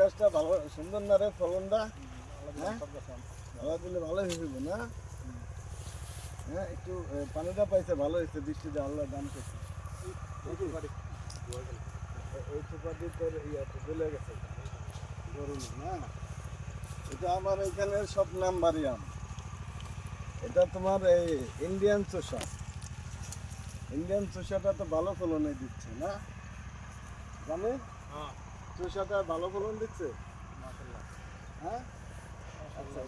গাছটা ভালো সুন্দর না রে ফলনটা? আল্লাহ দিলে ভালোই হইব না? হ্যাঁ একটু পানিটা পাইছে ভালো হয়েছে, বৃষ্টিতে আল্লাহ দান করছে। এই চোপাটি তোর ইয়াতে গলে গেছে গরমে না। এটা আমার এখানে সব নাম্বারই আম। এটা তোমার এই ইন্ডিয়ান চোষা। ইন্ডিয়ান চোষাটা তো ভালো ফলনে দিচ্ছে না জানে? চোষাটা ভালো ফলন দিচ্ছে হ্যাঁ। আচ্ছা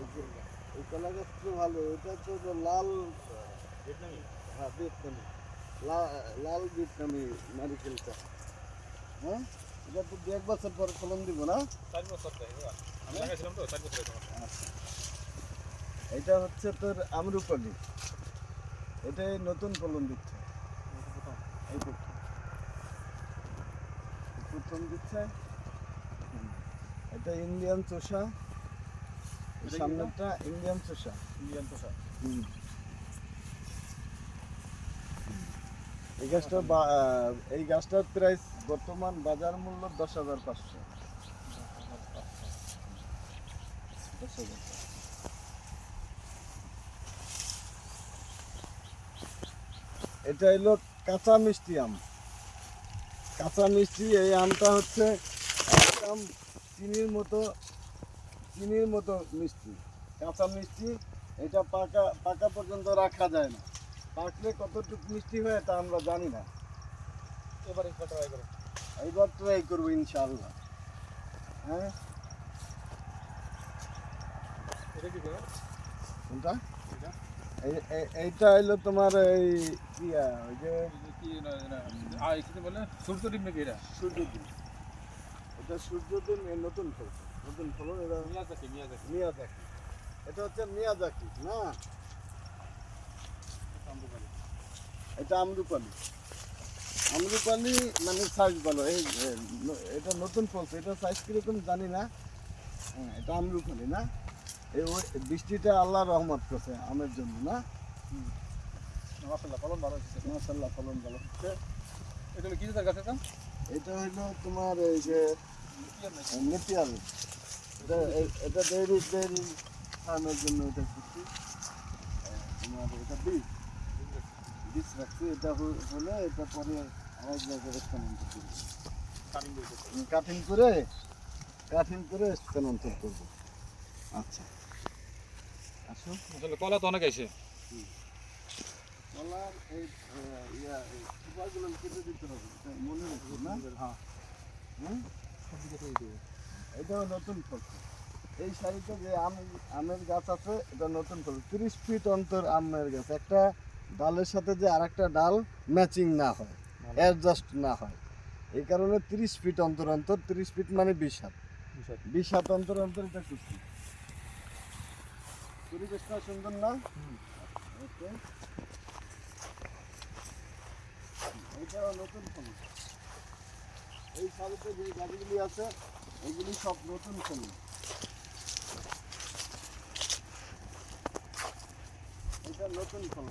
এই কলা গাছ তো ভালো, এটা তো লাল হ্যাঁ ভিয়েতনামি, লাল ভিয়েতনামি নারিকেলটা। হ্যাঁ এটা তো 1 বছর পর ফলন দিব না? 4 বছর আমি লাগাইছিলাম তো 4 বছর। আচ্ছা এটা হচ্ছে তোর আমরুপালি, এটাই নতুন ফলন দিচ্ছে। এই প্রথম দিচ্ছে। এটা ইন্ডিয়ান চোষা, সামনেরটা ইন্ডিয়ান চোষা। ইন্ডিয়ান পোষা। এই গাছটার প্রাইস বর্তমান বাজার মূল্য 10,500। এটা হলো কাঁচা মিষ্টি আম। কাঁচা মিষ্টি এই আমটা হচ্ছে একদম চিনির মতো মিষ্টি, কাঁচা মিষ্টি। এটা পাকা পর্যন্ত রাখা যায় না, পাকলে কতটুকু মিষ্টি হয় তা আমরা জানি না। এইবার ট্রাই করবো ইনশাআল্লাহ। হ্যাঁ কোনটা? এইটা হইলো তোমার এই ওই যে সূর্যদ্বীপ নাকি এটা? সূর্যদ্বীপ। এটা সূর্যদ্বীপ নতুন ফলন। এটা মিয়াজাকি। এটা হচ্ছে মিয়াজাকি না, এটা আমরুপালি। আমরুপালি মানে সাইজ ভালো। এটা নতুন ফলছে, এটা সাইজ কিরকম জানি না। হ্যাঁ এটা আমরুপালি না। ওই বৃষ্টিটা আল্লাহ রহমত করছে আমের জন্য না। মাশাআল্লাহ ফলন ভালো হচ্ছে। মাশাআল্লাহ ফলন ভালো হচ্ছে। এটা কি জাতের গাছ এটা? এটা হলো তোমার এই যে নেপিয়ার। এটা ডেইরি ফার্মের জন্য এটা করছি। তোমার এটা বীজ রাখছি। এটা হলে এটা পরে আরেক জায়গায় স্থানান্তর করবো, কাটিং করে স্থানান্তর করবো। আচ্ছা আসো। আসলে কলা তো অনেক আছে। কলার এই সুপারগুলো কেটে দিতে হবে, এটা মনে রাখবো না। হ্যাঁ হুম এটাও নতুন ফল। এই সারিতে যে আমের গাছ আছে এটা নতুন ফল। 30 ফিট অন্তর আমের গাছ, একটা ডালের সাথে যে আরেকটা ডাল ম্যাচিং না হয়, অ্যাডজাস্ট না হয়, এই কারণে 30 ফিট অন্তর 30 ফিট মানে 20 হাত, 20 হাত অন্তর এটা করছি। পরিবেশটা সুন্দর না? ওকে এইটাও নতুন ফল। এই সারিতে যে গাছগুলি আছে এগুলি সব নতুন ফল। এটা নতুন ফল।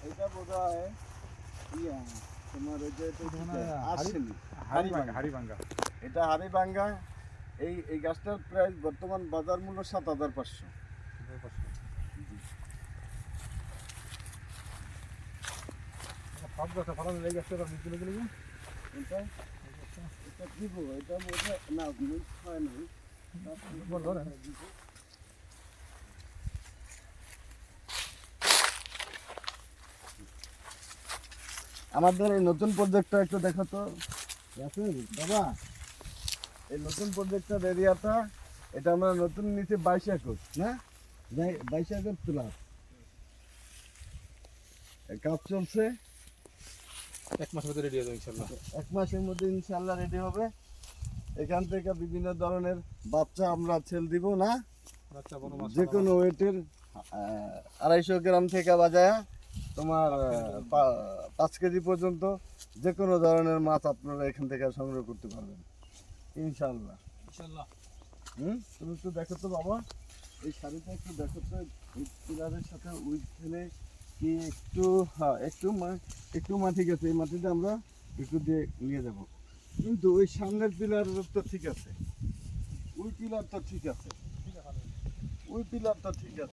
এটা বোধ হয় তোমার ওই যে হাড়িভাঙ্গা। এটা হাড়িভাঙ্গা। এই গাছটার প্রাইস বর্তমান বাজার মূল্য 7,500। সব গাছে ফলন লেগে গেছে। এবার মিষ্টি লেগে এটা দিব, এটা বোধহয় না মিক্স হয় নাই। আমাদের এই নতুন প্রজেক্টটা একটু দেখো তো বাবা। এই নতুন প্রজেক্টের এরিয়াটা, এটা আমরা নতুন নিচে 22 একর না, 22 একর প্লাস কাজ চলছে। 1 মাসের মধ্যে রেডি হবে ইনশাআল্লাহ। 1 মাসের মধ্যে ইনশাআল্লাহ রেডি হবে। এখান থেকে বিভিন্ন ধরনের বাচ্চা আমরা ছেল দিব না, যে কোনো ওয়েটের 250 গ্রাম থেকে বাজায়া তোমার 5 কেজি পর্যন্ত যে কোনো ধরনের মাছ আপনারা এখান থেকে সংগ্রহ করতে পারবেন ইনশাআল্লাহ। তুমি একটু দেখো তো বাবা, এই শাড়িটা একটু দেখো তো, এই পিলারের সাথে উইথ ফেলে কি একটু মাটি গেছে, এই মাটিটা আমরা একটু দিয়ে নিয়ে যাব। কিন্তু ওই সামনের পিলারের তো ঠিক আছে, ওই পিলার তো ঠিক আছে, ঠিক আছে ওই পিলার তো ঠিক আছে।